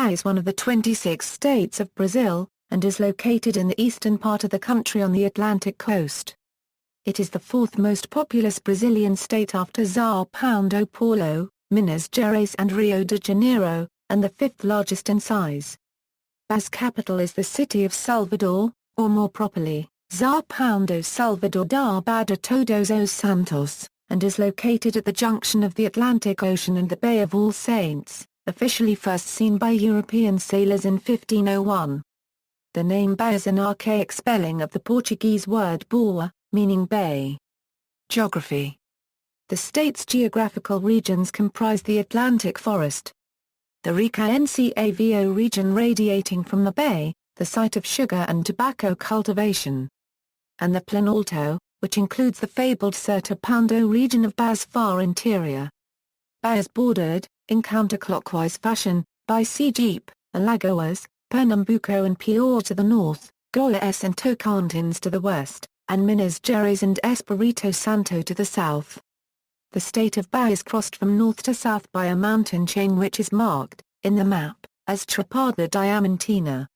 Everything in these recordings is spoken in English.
Bahia is one of the 26 states of Brazil, and is located in the eastern part of the country on the Atlantic coast. It is the fourth most populous Brazilian state after São Paulo, Minas Gerais and Rio de Janeiro, and the fifth largest in size. Bahía's capital is the city of Salvador, or more properly, São Paulo Salvador da Baía Todos os Santos, and is located at the junction of the Atlantic Ocean and the Bay of All Saints, officially first seen by European sailors in 1501. The name Bahia is an archaic spelling of the Portuguese word boa, meaning bay. Geography. The state's geographical regions comprise the Atlantic forest, the Rica Encavo region radiating from the bay, the site of sugar and tobacco cultivation, and the Planalto, which includes the fabled Sertão region of Bahía's far interior. Bahia is bordered, in counterclockwise fashion, by Sergipe, Alagoas, Pernambuco and Piauí to the north, Goiás and Tocantins to the west, and Minas Gerais and Espírito Santo to the south. The state of Bahia is crossed from north to south by a mountain chain which is marked, in the map, as Chapada Diamantina.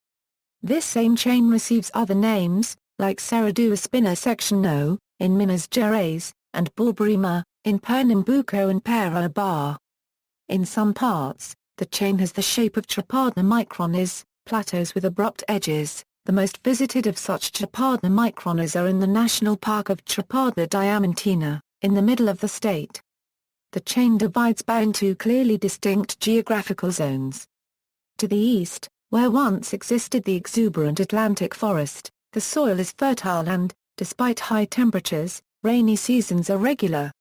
This same chain receives other names, like Serra do Espinho Section O, in Minas Gerais, and Borborema, in Pernambuco and Paraíba. In some parts, the chain has the shape of Chapada micrones, plateaus with abrupt edges. The most visited of such Chapada micrones are in the National Park of Chapada Diamantina, in the middle of the state. The chain divides Bahia into clearly distinct geographical zones. To the east, where once existed the exuberant Atlantic forest, the soil is fertile and, despite high temperatures, rainy seasons are regular.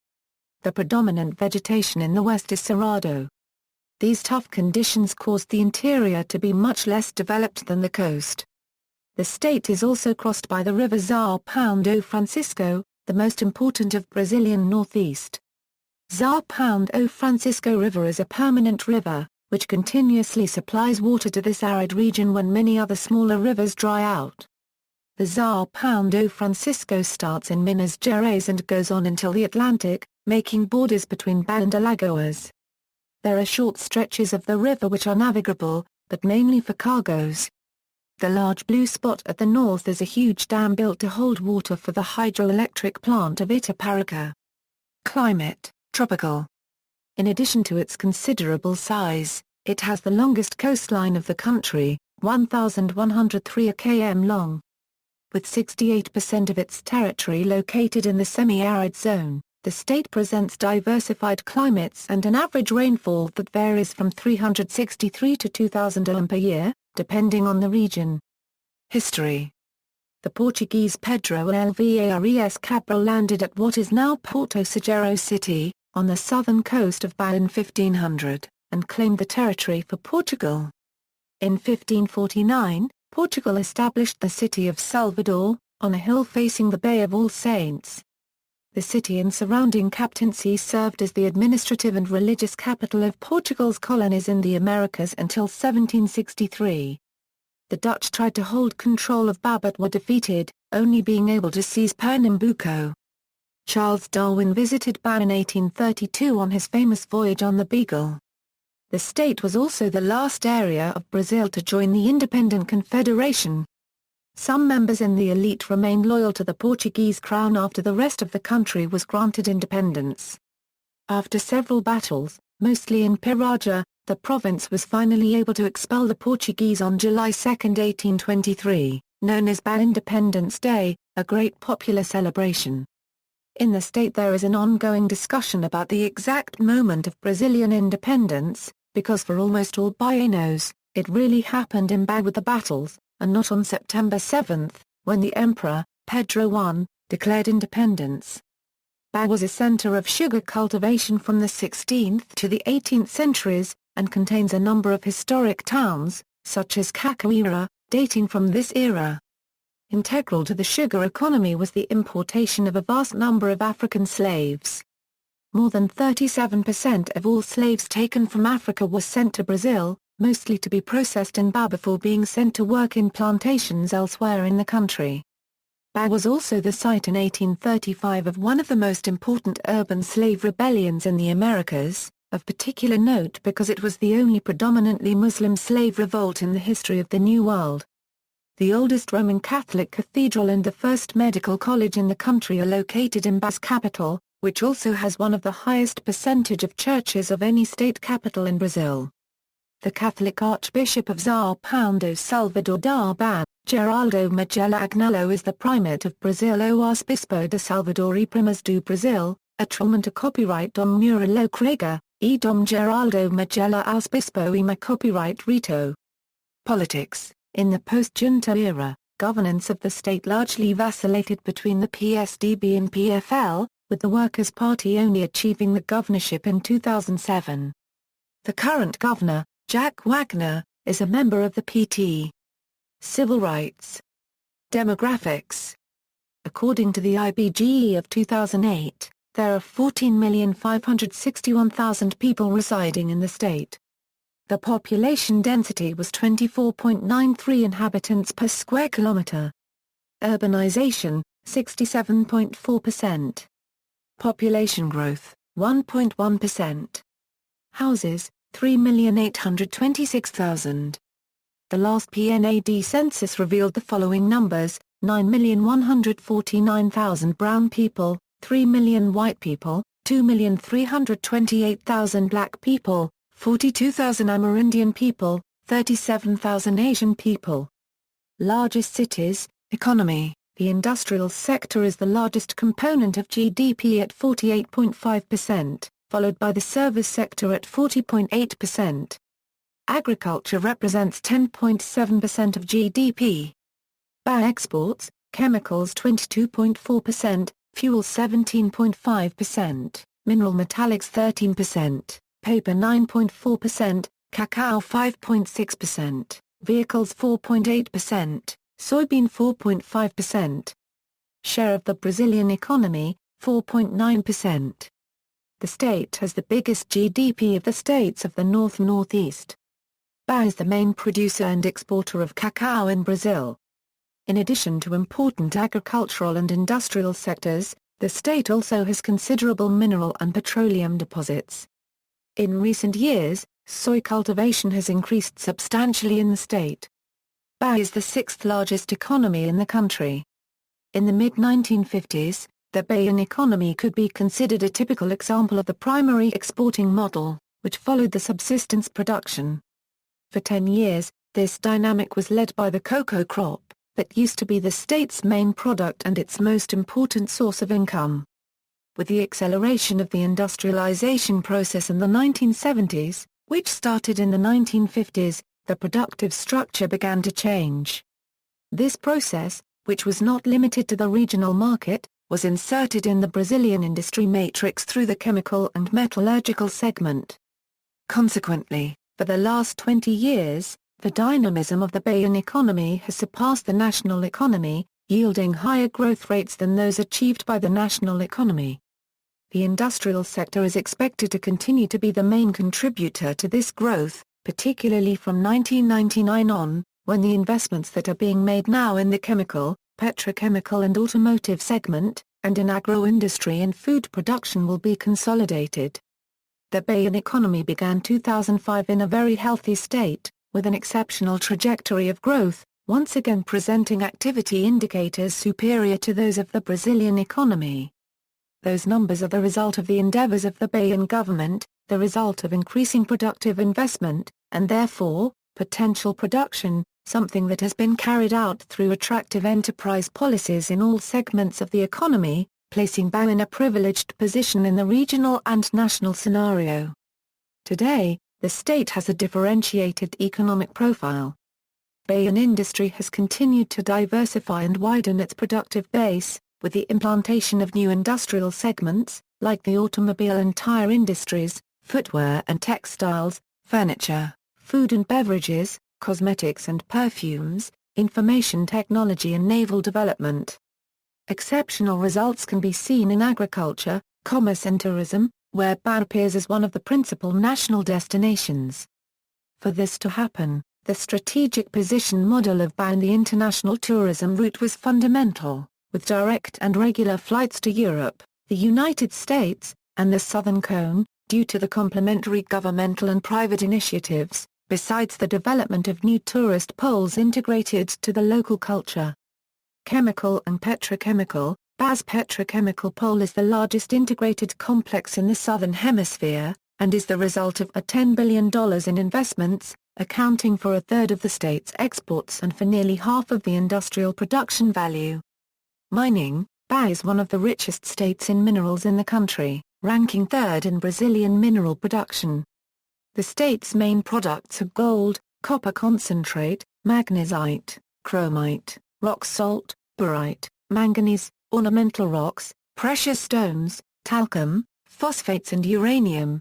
The predominant vegetation in the west is cerrado. These tough conditions caused the interior to be much less developed than the coast. The state is also crossed by the river São Paulo Francisco, the most important of Brazilian northeast. São Paulo Francisco River is a permanent river, which continuously supplies water to this arid region when many other smaller rivers dry out. The São Paulo Francisco starts in Minas Gerais and goes on until the Atlantic, making borders between Bahia and Alagoas. There are short stretches of the river which are navigable, but mainly for cargoes. The large blue spot at the north is a huge dam built to hold water for the hydroelectric plant of Itaparica. Climate, tropical. In addition to its considerable size, it has the longest coastline of the country, 1,103 km long. With 68% of its territory located in the semi-arid zone, the state presents diversified climates and an average rainfall that varies from 363 to 2,000 mm per year, depending on the region. History. The Portuguese Pedro Álvares Cabral landed at what is now Porto Seguro city, on the southern coast of Bahia in 1500, and claimed the territory for Portugal. In 1549, Portugal established the city of Salvador, on a hill facing the Bay of All Saints. The city and surrounding captaincy served as the administrative and religious capital of Portugal's colonies in the Americas until 1763. The Dutch tried to hold control of Bahia but were defeated, only being able to seize Pernambuco. Charles Darwin visited Bahia in 1832 on his famous voyage on the Beagle. The state was also the last area of Brazil to join the independent confederation. Some members in the elite remained loyal to the Portuguese crown after the rest of the country was granted independence. After several battles, mostly in Piraja, the province was finally able to expel the Portuguese on July 2, 1823, known as Bahia Independence Day, a great popular celebration. In the state there is an ongoing discussion about the exact moment of Brazilian independence, because for almost all Baianos, it really happened in Bahia with the battles, and not on September 7, when the Emperor, Pedro I, declared independence. Bahia was a center of sugar cultivation from the 16th to the 18th centuries, and contains a number of historic towns, such as Cachoeira, dating from this era. Integral to the sugar economy was the importation of a vast number of African slaves. More than 37% of all slaves taken from Africa were sent to Brazil, mostly to be processed in Bahia before being sent to work in plantations elsewhere in the country. Bahia was also the site in 1835 of one of the most important urban slave rebellions in the Americas, of particular note because it was the only predominantly Muslim slave revolt in the history of the New World. The oldest Roman Catholic cathedral and the first medical college in the country are located in Bahía's capital, which also has one of the highest percentage of churches of any state capital in Brazil. The Catholic Archbishop of São Paulo Salvador da Bahia, Geraldo Magela Agnello is the primate of Brazil o Arcebispo de Salvador e Primas do Brasil, atualmente copyright Dom Murilo Krieger, e Dom Geraldo Magela Arcebispo e ma copyright Rito. Politics. In the post-junta era, governance of the state largely vacillated between the PSDB and PFL, with the Workers' Party only achieving the governorship in 2007. The current governor, Jack Wagner, is a member of the PT. Civil rights. Demographics. According to the IBGE of 2008, there are 14,561,000 people residing in the state. The population density was 24.93 inhabitants per square kilometre. Urbanization, 67.4%. Population growth, 1.1%. Houses, 3,826,000. The last PNAD census revealed the following numbers: 9,149,000 brown people, 3 million white people, 2,328,000 black people, 42,000 Amerindian people, 37,000 Asian people. Largest cities. Economy. The industrial sector is the largest component of GDP at 48.5%, followed by the service sector at 40.8%. Agriculture represents 10.7% of GDP. Bahia exports, chemicals 22.4%, fuel 17.5%, mineral metallics 13%, paper 9.4%, cacao 5.6%, vehicles 4.8%, soybean 4.5%. Share of the Brazilian economy, 4.9%. The state has the biggest GDP of the states of the North-Northeast. Bahia is the main producer and exporter of cacao in Brazil. In addition to important agricultural and industrial sectors, the state also has considerable mineral and petroleum deposits. In recent years, soy cultivation has increased substantially in the state. Bahia is the sixth largest economy in the country. In the mid-1950s, the Bahian economy could be considered a typical example of the primary exporting model, which followed the subsistence production. For 10 years, this dynamic was led by the cocoa crop, that used to be the state's main product and its most important source of income. With the acceleration of the industrialization process in the 1970s, which started in the 1950s, the productive structure began to change. This process, which was not limited to the regional market, was inserted in the Brazilian industry matrix through the chemical and metallurgical segment. Consequently, for the last 20 years, the dynamism of the Bahian economy has surpassed the national economy, yielding higher growth rates than those achieved by the national economy. The industrial sector is expected to continue to be the main contributor to this growth, particularly from 1999 on, when the investments that are being made now in the chemical, petrochemical and automotive segment, and in agro-industry and food production will be consolidated. The Bahian economy began 2005 in a very healthy state, with an exceptional trajectory of growth, once again presenting activity indicators superior to those of the Brazilian economy. Those numbers are the result of the endeavors of the Bahian government, the result of increasing productive investment, and therefore, potential production, something that has been carried out through attractive enterprise policies in all segments of the economy, placing Bahia in a privileged position in the regional and national scenario. Today, the state has a differentiated economic profile. Bahian industry has continued to diversify and widen its productive base, with the implantation of new industrial segments, like the automobile and tire industries, footwear and textiles, furniture, food and beverages, cosmetics and perfumes, information technology and naval development. Exceptional results can be seen in agriculture, commerce and tourism, where Bahia appears as one of the principal national destinations. For this to happen, the strategic position model of Bahia in the international tourism route was fundamental, with direct and regular flights to Europe, the United States, and the Southern Cone, due to the complementary governmental and private initiatives, besides the development of new tourist poles integrated to the local culture. Chemical and petrochemical. Bah's petrochemical pole is the largest integrated complex in the Southern Hemisphere, and is the result of a $10 billion in investments, accounting for a third of the state's exports and for nearly half of the industrial production value. Mining. Bahia is one of the richest states in minerals in the country, ranking third in Brazilian mineral production. The state's main products are gold, copper concentrate, magnesite, chromite, rock salt, barite, manganese, ornamental rocks, precious stones, talcum, phosphates and uranium.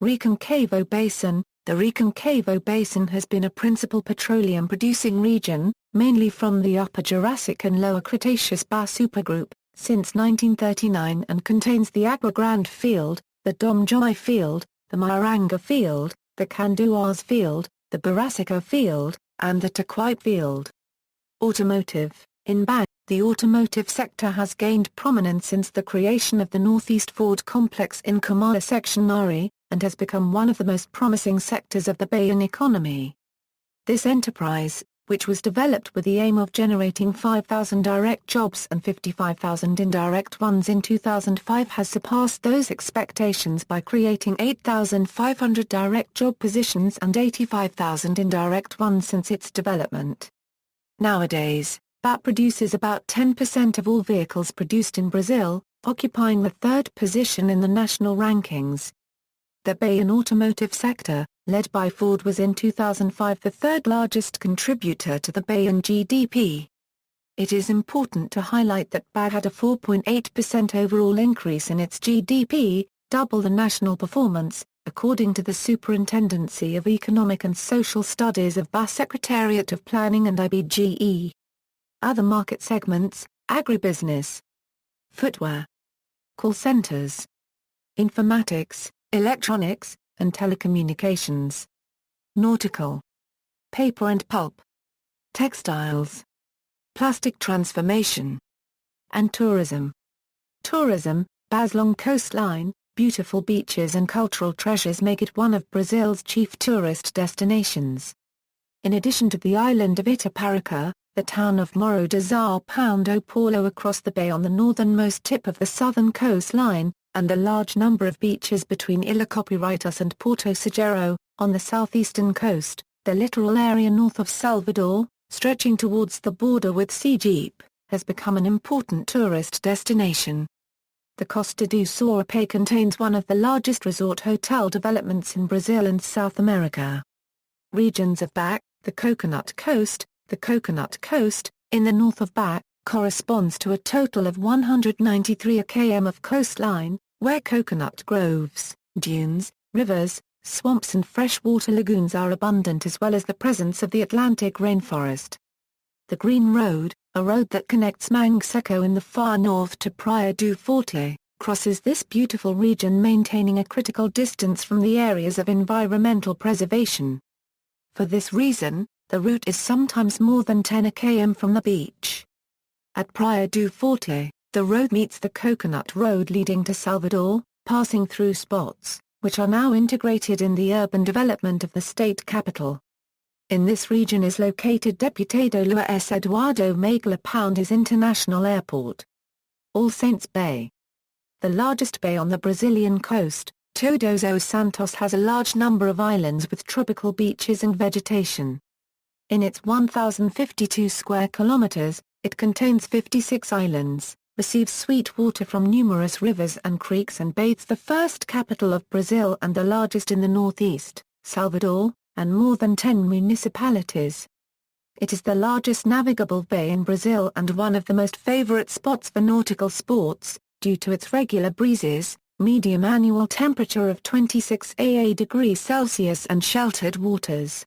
Reconcavo Basin. The Reconcavo Basin has been a principal petroleum-producing region, mainly from the Upper Jurassic and Lower Cretaceous Bahia supergroup, since 1939 and contains the Agua Grande Field, the Dom Joy Field, the Mairanga Field, the Canduas Field, the Barasico Field, and the Taquite Field. Automotive. In Bahia, the automotive sector has gained prominence since the creation of the Northeast Ford complex in Comala Section Mari, and has become one of the most promising sectors of the Bahian economy. This enterprise, which was developed with the aim of generating 5,000 direct jobs and 55,000 indirect ones in 2005, has surpassed those expectations by creating 8,500 direct job positions and 85,000 indirect ones since its development. Nowadays, Bahia produces about 10% of all vehicles produced in Brazil, occupying the third position in the national rankings. The Bahian automotive sector, led by Ford, was in 2005 the third largest contributor to the Bahian GDP. It is important to highlight that Bahia had a 4.8% overall increase in its GDP, double the national performance, according to the Superintendency of Economic and Social Studies of Bahia Secretariat of Planning and IBGE. Other market segments: agribusiness, footwear, call centers, informatics, electronics, and telecommunications, nautical, paper and pulp, textiles, plastic transformation, and tourism. Tourism. Bahia's long coastline, beautiful beaches and cultural treasures make it one of Brazil's chief tourist destinations. In addition to the island of Itaparica, the town of Morro de São Paulo across the bay on the northernmost tip of the southern coastline, and the large number of beaches between Ilha Copyrightus and Porto Seguro, on the southeastern coast, the littoral area north of Salvador, stretching towards the border with Sergipe, has become an important tourist destination. The Costa do Saurope contains one of the largest resort hotel developments in Brazil and South America. Regions of Bahia. The Coconut Coast. The Coconut Coast, in the north of Bahia, corresponds to a total of 193 km of coastline, where coconut groves, dunes, rivers, swamps and freshwater lagoons are abundant, as well as the presence of the Atlantic rainforest. The Green Road, a road that connects Mangue Seco in the far north to Praia do Forte, crosses this beautiful region, maintaining a critical distance from the areas of environmental preservation. For this reason, the route is sometimes more than 10 km from the beach. At Praia do Forte, the road meets the Coconut Road leading to Salvador, passing through spots, which are now integrated in the urban development of the state capital. In this region is located Deputado Luiz Eduardo Magalhães his international airport. All Saints Bay. The largest bay on the Brazilian coast, Todos os Santos has a large number of islands with tropical beaches and vegetation. In its 1,052 square kilometers, it contains 56 islands, receives sweet water from numerous rivers and creeks, and bathes the first capital of Brazil and the largest in the northeast, Salvador, and more than 10 municipalities. It is the largest navigable bay in Brazil and one of the most favorite spots for nautical sports, due to its regular breezes, medium annual temperature of 26 degrees Celsius and sheltered waters.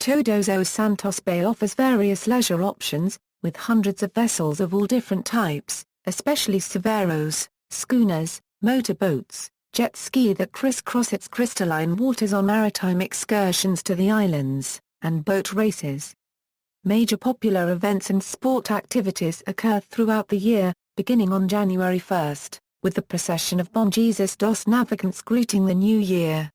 Todos os Santos Bay offers various leisure options, with hundreds of vessels of all different types, especially severos, schooners, motorboats, jet ski that crisscross its crystalline waters on maritime excursions to the islands, and boat races. Major popular events and sport activities occur throughout the year, beginning on January 1. with the procession of Bom Jesus dos Navegantes greeting the new year.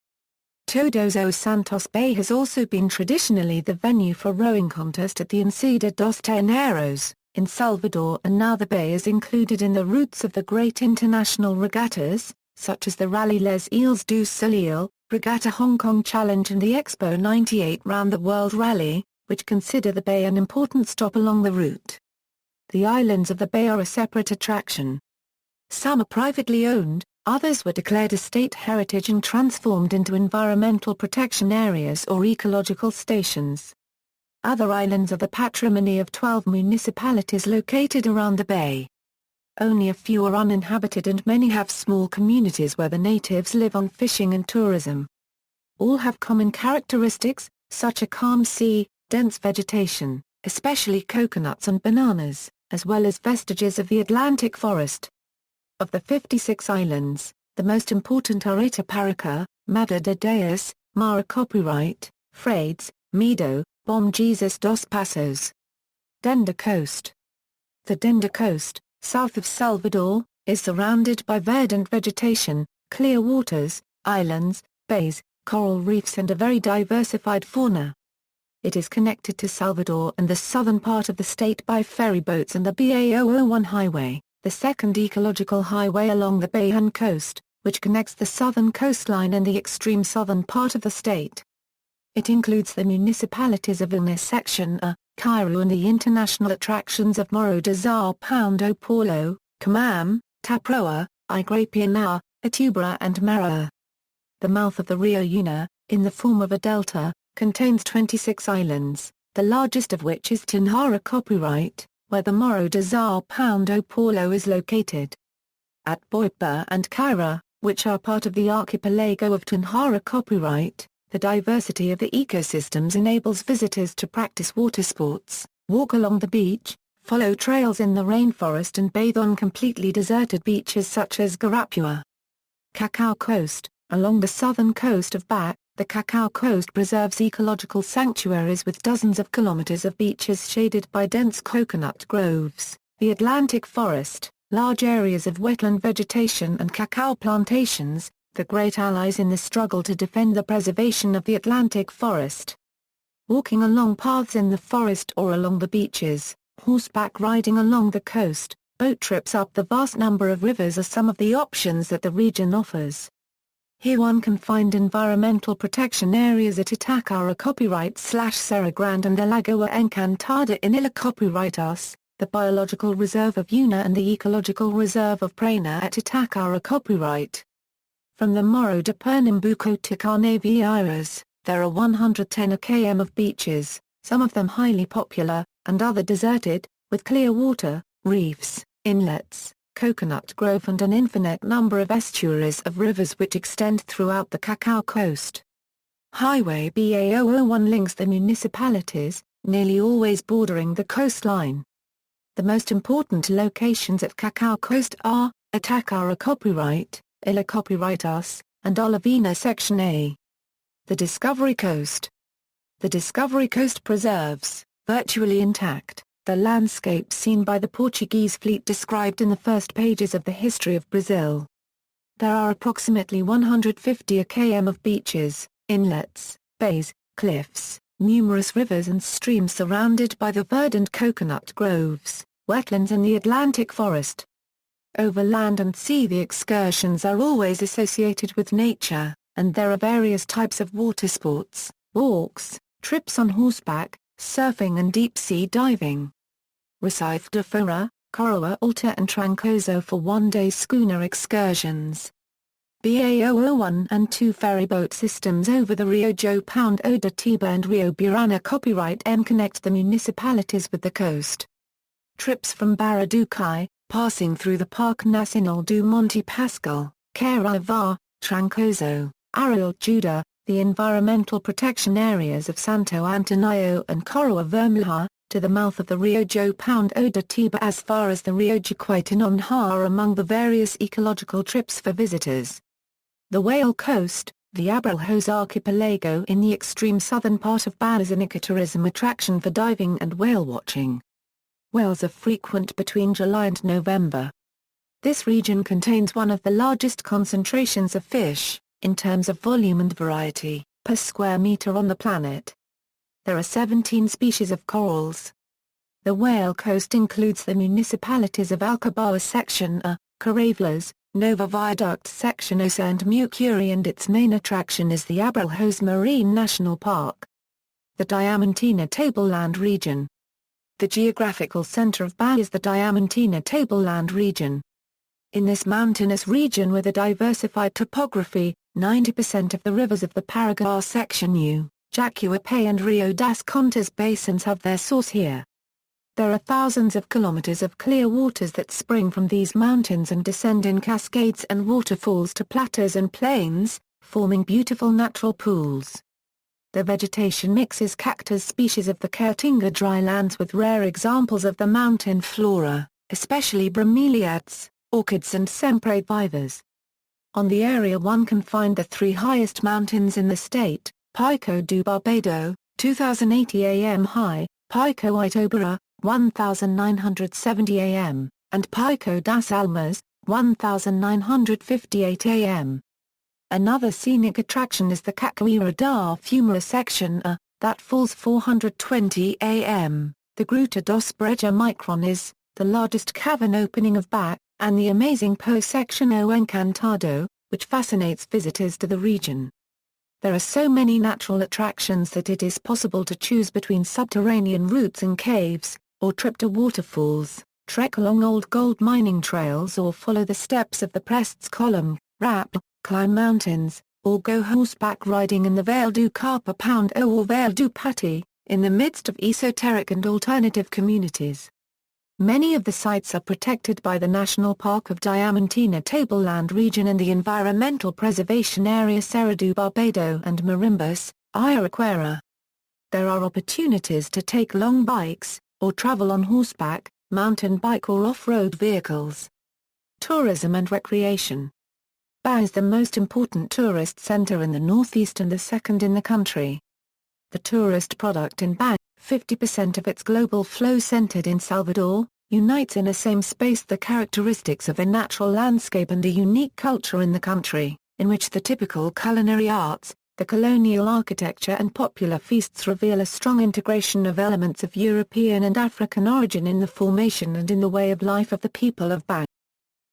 Todos os Santos Bay has also been traditionally the venue for rowing contest at the Enseada dos Terreiros, in Salvador, and now the bay is included in the routes of the great international regattas, such as the Rally Les Îles du Soleil, Regatta Hong Kong Challenge and the Expo 98 Round the World Rally, which consider the bay an important stop along the route. The islands of the bay are a separate attraction. Some are privately owned, others were declared a state heritage and transformed into environmental protection areas or ecological stations. Other islands are the patrimony of 12 municipalities located around the bay. Only a few are uninhabited and many have small communities where the natives live on fishing and tourism. All have common characteristics, such as a calm sea, dense vegetation, especially coconuts and bananas, as well as vestiges of the Atlantic forest. Of the 56 islands, the most important are Itaparica, Madre de Deus, Mara Copyright, Frades, Medo, Bom Jesus dos Passos. Denda Coast. The Denda Coast, south of Salvador, is surrounded by verdant vegetation, clear waters, islands, bays, coral reefs and a very diversified fauna. It is connected to Salvador and the southern part of the state by ferry boats and the baía.౦01 highway, the second ecological highway along the Bahian coast, which connects the southern coastline and the extreme southern part of the state. It includes the municipalities of Minas Section A, Cairo and the international attractions of Morro de São Paulo, Camam, Taproa, Igrapiana, Atubara and Maraá. The mouth of the Rio Una, in the form of a delta, contains 26 islands, the largest of which is Tinhara Copyright, where the Morro de São Paulo is located. At Boiba and Caira, which are part of the archipelago of Tinhara Copyright, the diversity of the ecosystems enables visitors to practice water sports, walk along the beach, follow trails in the rainforest and bathe on completely deserted beaches such as Garapua. Cacao Coast. Along the southern coast of Bahia, the Cacao Coast preserves ecological sanctuaries with dozens of kilometers of beaches shaded by dense coconut groves, the Atlantic forest, large areas of wetland vegetation and cacao plantations, the great allies in the struggle to defend the preservation of the Atlantic forest. Walking along paths in the forest or along the beaches, horseback riding along the coast, boat trips up the vast number of rivers are some of the options that the region offers. Here one can find environmental protection areas at Itacara Copyright/Serra Grande and the Lagoa Encantada in Ilha Copyrightas, the Biological Reserve of Una and the Ecological Reserve of Praina at Itacara Copyright. From the Morro de Pernambuco to Carnavieiras, there are 110 km of beaches, some of them highly popular, and other deserted, with clear water, reefs, inlets, coconut grove and an infinite number of estuaries of rivers which extend throughout the Cacao Coast. Highway BA001 links the municipalities, nearly always bordering the coastline. The most important locations at Cacao Coast are, Itacara Copyright, Ilha Copyrightas, and Olivina Section A. The Discovery Coast. The Discovery Coast preserves, virtually intact, the landscape seen by the Portuguese fleet described in the first pages of the history of Brazil. There are approximately 150 km of beaches, inlets, bays, cliffs, numerous rivers and streams surrounded by the verdant coconut groves, wetlands and the Atlantic forest. Over land and sea the excursions are always associated with nature, and there are various types of water sports, walks, trips on horseback, surfing and deep-sea diving. Recife de Fora, Coroa Alta and Trancoso for one-day schooner excursions. BA001 and 2 ferryboat systems over the Rio João da Tiba and Rio Burana Copyright M connect the municipalities with the coast. Trips from Barra do Cai, passing through the Parque Nacional do Monte Pascal, Caravá, Trancoso, Areal Juda, the environmental protection areas of Santo Antonio and Coroa Vermelha, to the mouth of the Rio João da Tiba as far as the Rio Jequitinhonha are among the various ecological trips for visitors. The Whale Coast, the Abrolhos archipelago in the extreme southern part of Bahia is an ecotourism attraction for diving and whale watching. Whales are frequent between July and November. This region contains one of the largest concentrations of fish, in terms of volume and variety, per square meter on the planet. There are 17 species of corals. The whale coast includes the municipalities of Alcobaça Section A, Caravlas, Nova Viaduct Section Osa and Mucuri, and its main attraction is the Abrolhos Marine National Park. The Diamantina Tableland region. The geographical center of Bahia is the Diamantina Tableland region. In this mountainous region with a diversified topography, 90% of the rivers of the Paraguay section U, Jacuapé and Rio das Contas basins have their source here. There are thousands of kilometers of clear waters that spring from these mountains and descend in cascades and waterfalls to plateaus and plains, forming beautiful natural pools. The vegetation mixes cactus species of the Caatinga drylands with rare examples of the mountain flora, especially bromeliads, orchids and sempervivas. On the area one can find the three highest mountains in the state, Pico do Barbado, 2,080 am high, Pico Itabira, 1,970 am, and Pico das Almas, 1,958 am. Another scenic attraction is the Cachoeira da Fumara section A, that falls 420 am. The Gruta dos Breja Micron is, the largest cavern opening of Bahia, and the amazing Po section O Encantado, which fascinates visitors to the region. There are so many natural attractions that it is possible to choose between subterranean routes and caves, or trip to waterfalls, trek along old gold mining trails or follow the steps of the Prestes Column, rappel, climb mountains, or go horseback riding in the Vale do Capão or Vale do Pati, in the midst of esoteric and alternative communities. Many of the sites are protected by the National Park of Diamantina Tableland region and the Environmental Preservation Area Serra do Barbado and Marimbus, Iaraquara. There are opportunities to take long bikes, or travel on horseback, mountain bike or off-road vehicles. Tourism and recreation. Bahia is the most important tourist center in the northeast and the second in the country. The tourist product in Bahia, 50% of its global flow centered in Salvador, unites in a same space the characteristics of a natural landscape and a unique culture in the country, in which the typical culinary arts, the colonial architecture and popular feasts reveal a strong integration of elements of European and African origin in the formation and in the way of life of the people of Bahia.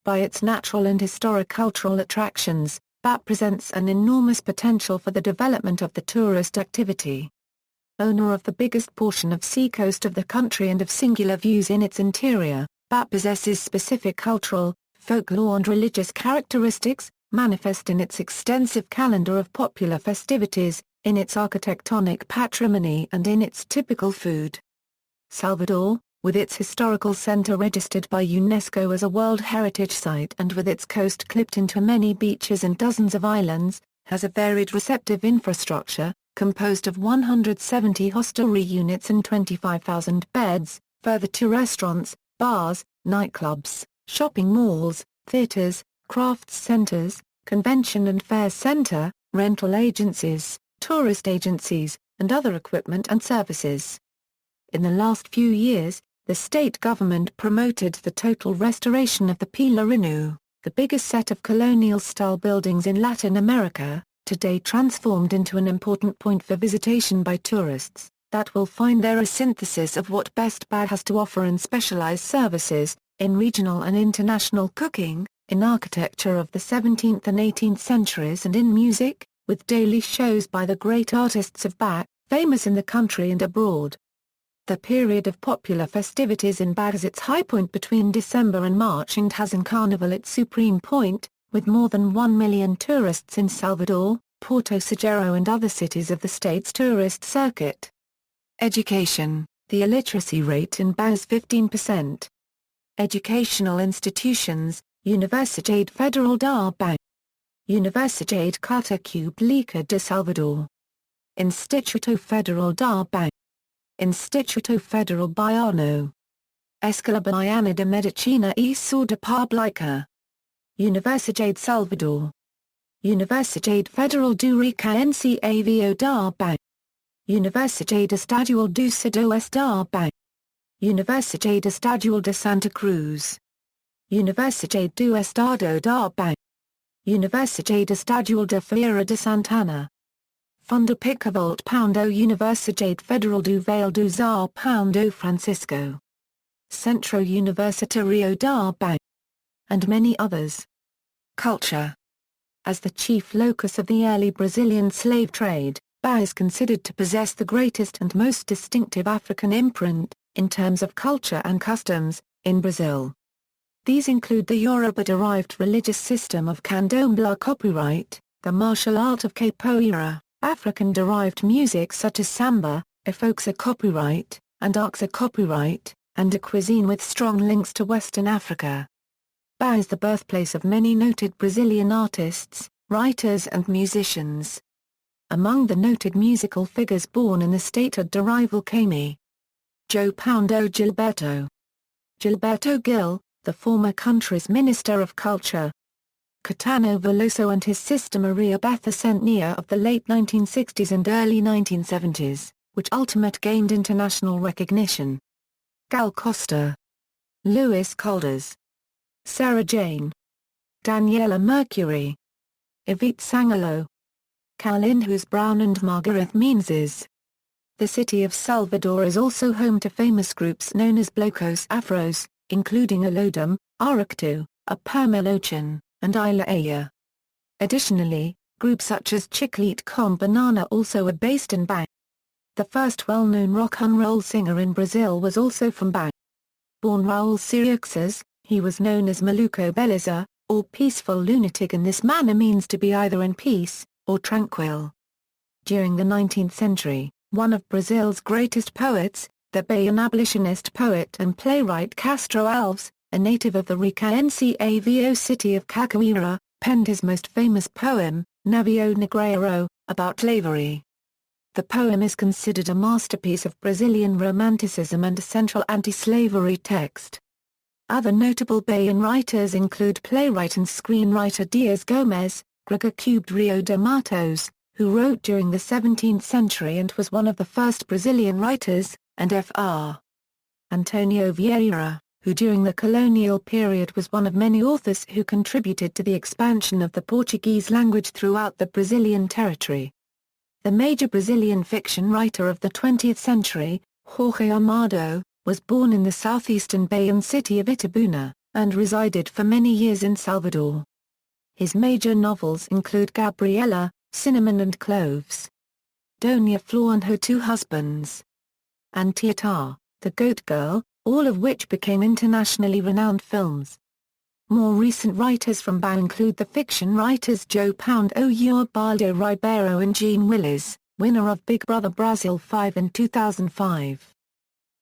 By its natural and historic cultural attractions, Bahia presents an enormous potential for the development of the tourist activity. Owner of the biggest portion of seacoast of the country and of singular views in its interior, Bahia possesses specific cultural, folklore and religious characteristics, manifest in its extensive calendar of popular festivities, in its architectonic patrimony and in its typical food. Salvador, with its historical center registered by UNESCO as a World Heritage Site and with its coast clipped into many beaches and dozens of islands, has a varied receptive infrastructure, composed of 170 hostelry units and 25,000 beds, further to restaurants, bars, nightclubs, shopping malls, theaters, crafts centers, convention and fair center, rental agencies, tourist agencies, and other equipment and services. In the last few years, the state government promoted the total restoration of the Pelourinho, the biggest set of colonial-style buildings in Latin America, today transformed into an important point for visitation by tourists, that will find there a synthesis of what best Bahia has to offer in specialized services, in regional and international cooking, in architecture of the 17th and 18th centuries and in music, with daily shows by the great artists of Bahia, famous in the country and abroad. The period of popular festivities in Bahia has its high point between December and March and has in Carnival its supreme point, with more than 1 million tourists in Salvador, Porto Seguro and other cities of the state's tourist circuit. Education. The illiteracy rate in Bahia is 15%. Educational institutions, Universidade Federal da Bahia, Universidade Católica Pública de Salvador, Instituto Federal da Bahia, Instituto Federal Baiano, Escola Baiana de Medicina e Saúde Pública, Universidade Salvador, Universidade Federal do Recôncavo da Bahia, Universidade Estadual do Sudoeste da Bahia, Universidade Estadual de Santa Cruz. Universidade do Estado da Bahia. Universidade Estadual de Feira de Santana. Fundo Picavolta Universidade Federal do Vale do São Francisco. Centro Universitario da Bahia. And many others. Culture. As the chief locus of the early Brazilian slave trade, Bahia is considered to possess the greatest and most distinctive African imprint, in terms of culture and customs, in Brazil. These include the Yoruba-derived religious system of candomblé copyright, the martial art of capoeira, African-derived music such as samba, afoxá copyright, and axé copyright, and a cuisine with strong links to Western Africa. Bahia is the birthplace of many noted Brazilian artists, writers and musicians. Among the noted musical figures born in the state are Dorival Caymmi, João Gilberto Gil, the former country's Minister of Culture, Caetano Veloso and his sister Maria Betha Centineo of the late 1960s and early 1970s, which ultimate gained international recognition. Gal Costa, Luis Caldas, Sarah Jane, Daniela Mercury, Yvette Sangalo, Carlinhos Brown and Margareth Menezes. The city of Salvador is also home to famous groups known as Blocos Afros, including Alodum, Aractu, Apamilochan, and Ilha. Additionally, groups such as Chiclete com Banana also are based in Bahia. The first well-known rock and roll singer in Brazil was also from Bahia. Born Raul Seixas, he was known as Maluco Beleza, or peaceful lunatic, and this manner means to be either in peace, or tranquil. During the 19th century, one of Brazil's greatest poets, the Bahian abolitionist poet and playwright Castro Alves, a native of the Recôncavo city of Cachoeira, penned his most famous poem, Navio Negreiro, about slavery. The poem is considered a masterpiece of Brazilian Romanticism and a central anti-slavery text. Other notable Bahian writers include playwright and screenwriter Dias Gomes, Gregor Cubed Rio de Matos, who wrote during the 17th century and was one of the first Brazilian writers, and Fr. Antonio Vieira, who during the colonial period was one of many authors who contributed to the expansion of the Portuguese language throughout the Brazilian territory. The major Brazilian fiction writer of the 20th century, Jorge Amado, was born in the southeastern Bahian city of Itabuna, and resided for many years in Salvador. His major novels include Gabriela, Cinnamon and Cloves, Dona Flor and Her Two Husbands, and Tietá, The Goat Girl, all of which became internationally renowned films. More recent writers from Bahia include the fiction writers João Ubaldo Ribeiro and Jean Willis, winner of Big Brother Brasil 5 in 2005.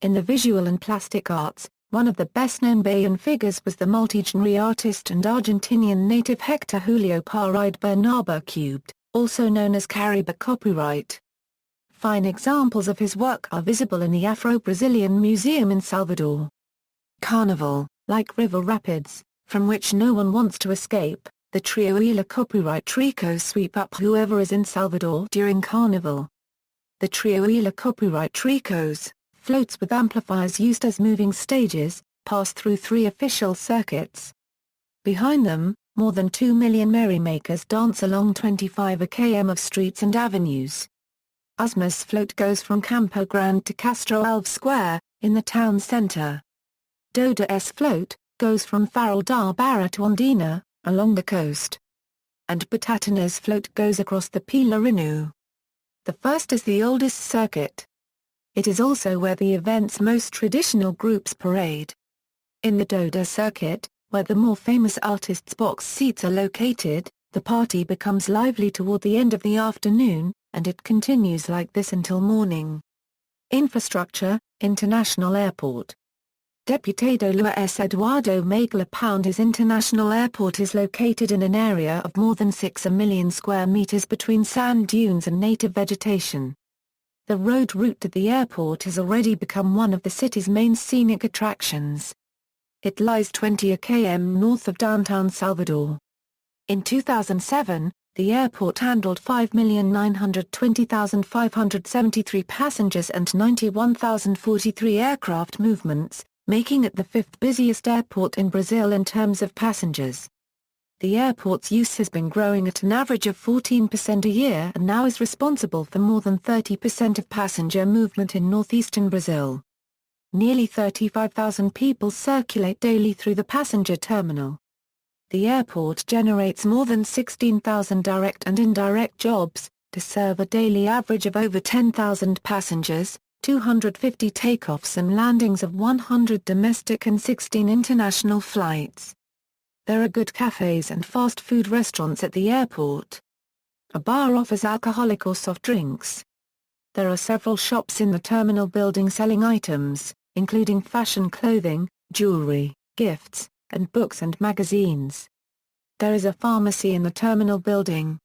In the visual and plastic arts, one of the best-known Bahian figures was the multi-genre artist and Argentinian native Hector Julio Paride Bernaba Cubed, also known as Caribe Copyright. Fine examples of his work are visible in the Afro-Brazilian Museum in Salvador. Carnival, like river rapids, from which no one wants to escape, the Trio Ila copyright tricos sweep up whoever is in Salvador during Carnival. The Trio Ila copyright tricos, floats with amplifiers used as moving stages, pass through 3 official circuits. Behind them, more than 2 million merrymakers dance along 25 km of streets and avenues. Usma's float goes from Campo Grande to Castro Alves Square, in the town centre. Doda's float goes from Farol da Barra to Ondina, along the coast. And Batatana's float goes across the Pelourinho. The first is the oldest circuit. It is also where the event's most traditional groups parade. In the Doda circuit, where the more famous artists' box seats are located, the party becomes lively toward the end of the afternoon, and it continues like this until morning. Infrastructure, International Airport. Deputado Luis Eduardo Magla His international airport is located in an area of more than 6 million square meters between sand dunes and native vegetation. The road route to the airport has already become one of the city's main scenic attractions. It lies 20 km north of downtown Salvador. In 2007, the airport handled 5,920,573 passengers and 91,043 aircraft movements, making it the fifth busiest airport in Brazil in terms of passengers. The airport's use has been growing at an average of 14% a year and now is responsible for more than 30% of passenger movement in northeastern Brazil. Nearly 35,000 people circulate daily through the passenger terminal. The airport generates more than 16,000 direct and indirect jobs, to serve a daily average of over 10,000 passengers, 250 takeoffs and landings of 100 domestic and 16 international flights. There are good cafes and fast food restaurants at the airport. A bar offers alcoholic or soft drinks. There are several shops in the terminal building selling items, including fashion clothing, jewelry, gifts, and books and magazines. There is a pharmacy in the terminal building.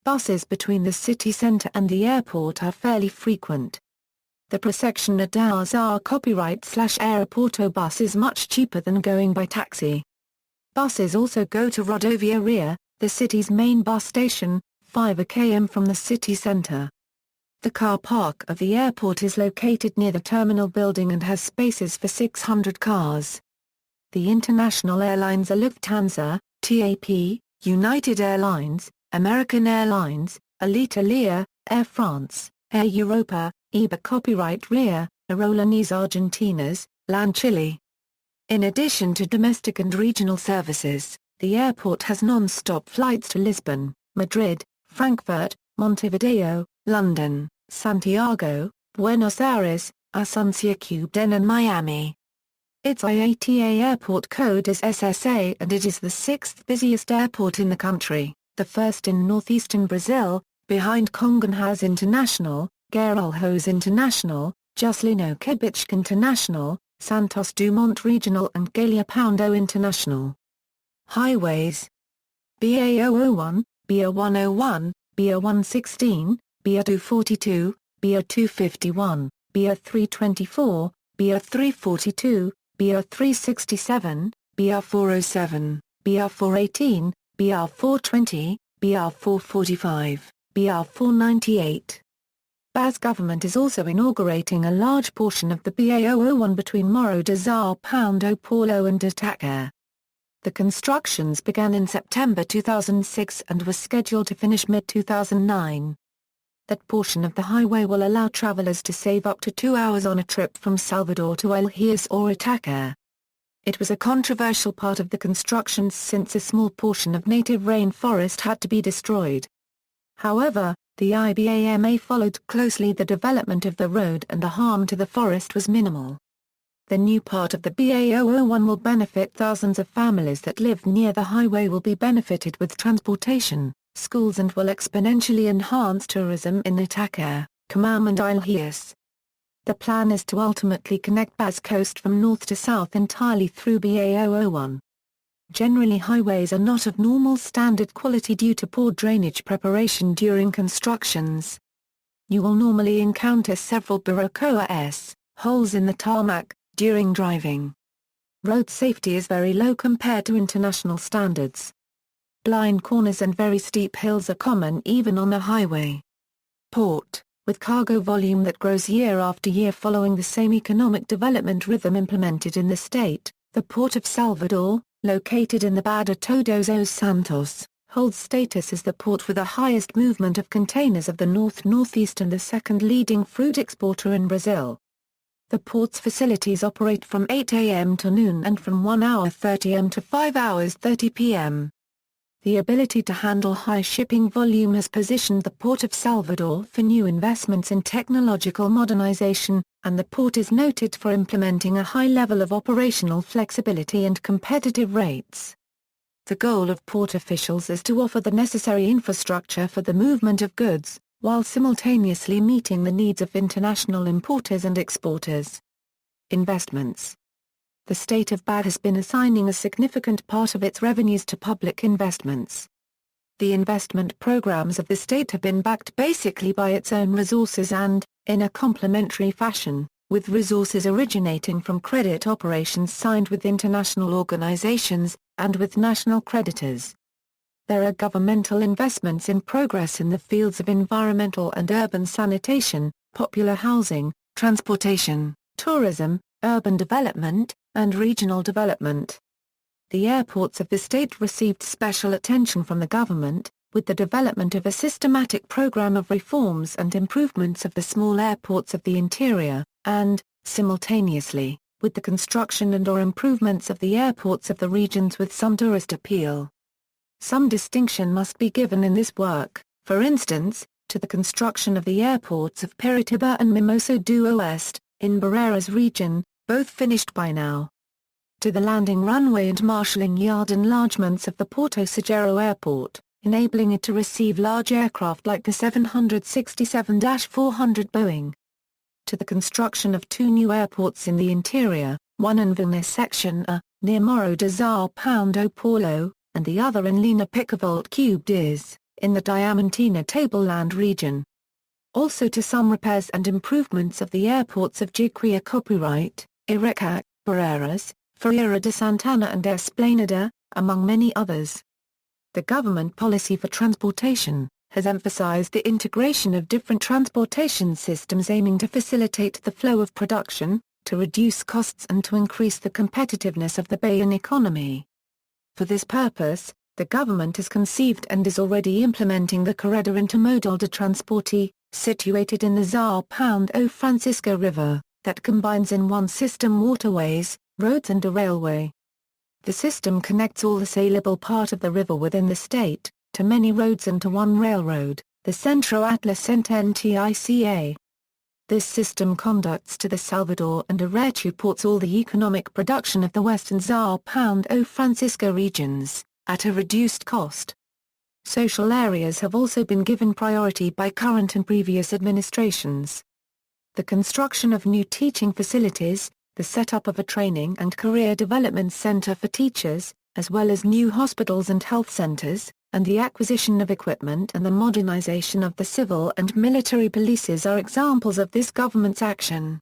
Buses between the city center and the airport are fairly frequent. The Prosection Adar copyright/aeroporto bus is much cheaper than going by taxi. Buses also go to Rodovia Ria, the city's main bus station, 5 km from the city center. The car park of the airport is located near the terminal building and has spaces for 600 cars. The international airlines are Lufthansa, TAP, United Airlines, American Airlines, Alitalia, Air France, Air Europa, EBA Copyright Ria, Aerolíneas Argentinas, LAN Chile. In addition to domestic and regional services, the airport has non-stop flights to Lisbon, Madrid, Frankfurt, Montevideo, London, Santiago, Buenos Aires, Asunción and Miami. Its IATA airport code is SSA and it is the sixth busiest airport in the country, the first in northeastern Brazil, behind Congonhas International, Guarulhos International, Juscelino Kubitschek International, Santos Dumont Regional and Galea-Poundo International. Highways: BA001, BA101, BA116, BA242, BA251, BA324, BA342, BA367, BA407, BA418, BA420, BA445, BA498. Bah's government is also inaugurating a large portion of the BA001 between Morro de São Paulo and Itaquera. The constructions began in September 2006 and were scheduled to finish mid-2009. That portion of the highway will allow travelers to save up to 2 hours on a trip from Salvador to Ilhéus or Itaquera. It was a controversial part of the constructions since a small portion of native rainforest had to be destroyed. However, the IBAMA followed closely the development of the road and the harm to the forest was minimal. The new part of the BA001 will benefit thousands of families that live near the highway will be benefited with transportation, schools and will exponentially enhance tourism in Itaquera, Camam and Ilhéus. The plan is to ultimately connect Bah's coast from north to south entirely through BA001. Generally highways are not of normal standard quality due to poor drainage preparation during constructions. You will normally encounter several barracoas, holes in the tarmac, during driving. Road safety is very low compared to international standards. Blind corners and very steep hills are common even on the highway. Port, with cargo volume that grows year after year following the same economic development rhythm implemented in the state, the Port of Salvador, located in the Baía de Todos Santos, holds status as the port with the highest movement of containers of the north-northeast and the second leading fruit exporter in Brazil. The port's facilities operate from 8 a.m. to noon and from 1:30 am to 5:30 p.m. The ability to handle high shipping volume has positioned the Port of Salvador for new investments in technological modernization, and the port is noted for implementing a high level of operational flexibility and competitive rates. The goal of port officials is to offer the necessary infrastructure for the movement of goods, while simultaneously meeting the needs of international importers and exporters. Investments. The state of Bahia has been assigning a significant part of its revenues to public investments. The investment programs of the state have been backed basically by its own resources and, in a complementary fashion, with resources originating from credit operations signed with international organizations, and with national creditors. There are governmental investments in progress in the fields of environmental and urban sanitation, popular housing, transportation, tourism, urban development, and regional development. The airports of the state received special attention from the government, with the development of a systematic program of reforms and improvements of the small airports of the interior, and, simultaneously, with the construction and/or improvements of the airports of the regions with some tourist appeal. Some distinction must be given in this work, for instance, to the construction of the airports of Piritiba and Mimoso do Oeste, in Barreiras region, both finished by now. To the landing runway and marshalling yard enlargements of the Porto Seguro Airport, enabling it to receive large aircraft like the 767-400 Boeing. To the construction of two new airports in the interior, one in Vilnius Section A, near Morro de São Paulo, and the other in Linha Picavolt Cube Diz, in the Diamantina Tableland region. Also to some repairs and improvements of the airports of Jiquia Copyright, Irecá, Barreiras, Feira de Santana and Esplanada, among many others. The government policy for transportation has emphasized the integration of different transportation systems aiming to facilitate the flow of production, to reduce costs and to increase the competitiveness of the Bahian economy. For this purpose, the government has conceived and is already implementing the Corredor Intermodal de Transporte, situated in the São Francisco River, that combines in one system waterways, roads and a railway. The system connects all the saleable part of the river within the state, to many roads and to one railroad, the Centro Atlas NTICA. This system conducts to the Salvador and Arretu ports all the economic production of the western São Francisco regions, at a reduced cost. Social areas have also been given priority by current and previous administrations. The construction of new teaching facilities, the setup of a training and career development center for teachers, as well as new hospitals and health centers, and the acquisition of equipment and the modernization of the civil and military polices are examples of this government's action.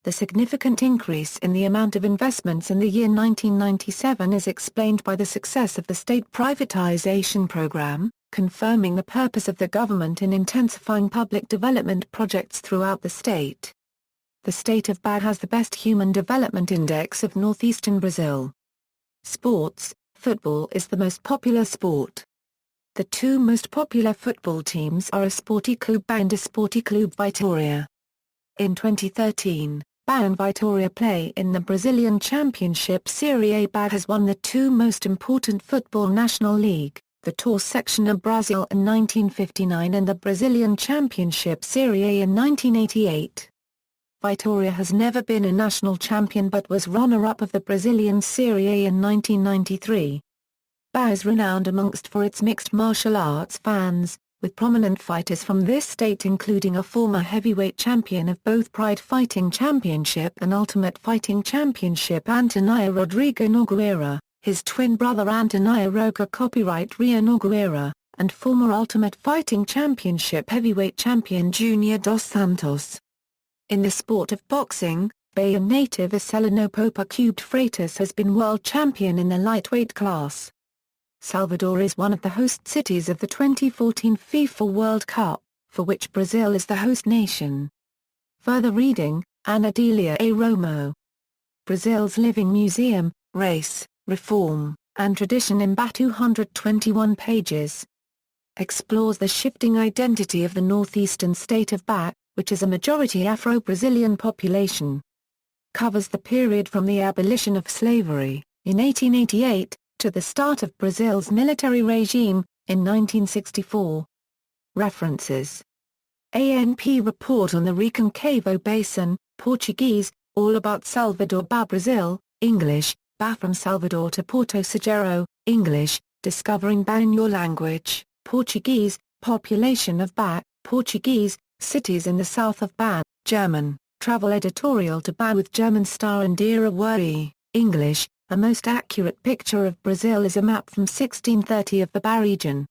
The significant increase in the amount of investments in the year 1997 is explained by the success of the state privatization program, confirming the purpose of the government in intensifying public development projects throughout the state. The state of Bahia has the best human development index of northeastern Brazil. Sports, football is the most popular sport. The two most popular football teams are Esporte Clube Bahia and Esporte Clube Vitória. In 2013, Bahia and Vitória play in the Brazilian Championship Serie A. Bahia has won the two most important football national league, the Todos section of Brazil in 1959 and the Brazilian Championship Serie A in 1988. Vitória has never been a national champion but was runner-up of the Brazilian Serie A in 1993. Bahia is renowned amongst for its mixed martial arts fans, with prominent fighters from this state including a former heavyweight champion of both Pride Fighting Championship and Ultimate Fighting Championship Antonio Rodrigo Nogueira, his twin brother Antonio Roca Copyright Rio Nogueira, and former Ultimate Fighting Championship heavyweight champion Junior dos Santos. In the sport of boxing, Bahia native Acelino Popa Cubed Freitas has been world champion in the lightweight class. Salvador is one of the host cities of the 2014 FIFA World Cup, for which Brazil is the host nation. Further reading, Ana Delia A. Romo. Brazil's Living Museum, Race, Reform, and Tradition in Bahia, 221 pages. Explores the shifting identity of the northeastern state of Bahia, which is a majority Afro-Brazilian population. Covers the period from the abolition of slavery, in 1888, to the start of Brazil's military regime, in 1964. References. ANP Report on the Reconcavo Basin, Portuguese, All About Salvador Bahia Brazil, English, Bahia from Salvador to Porto Seguro, English, Discovering Bahia in Your Language, Portuguese, Population of Bahia, Portuguese, Cities in the South of Bahia, German, Travel Editorial to Bahia with German star Indira Werri, English, A Most Accurate Picture of Brazil is a map from 1630 of the Bahia region.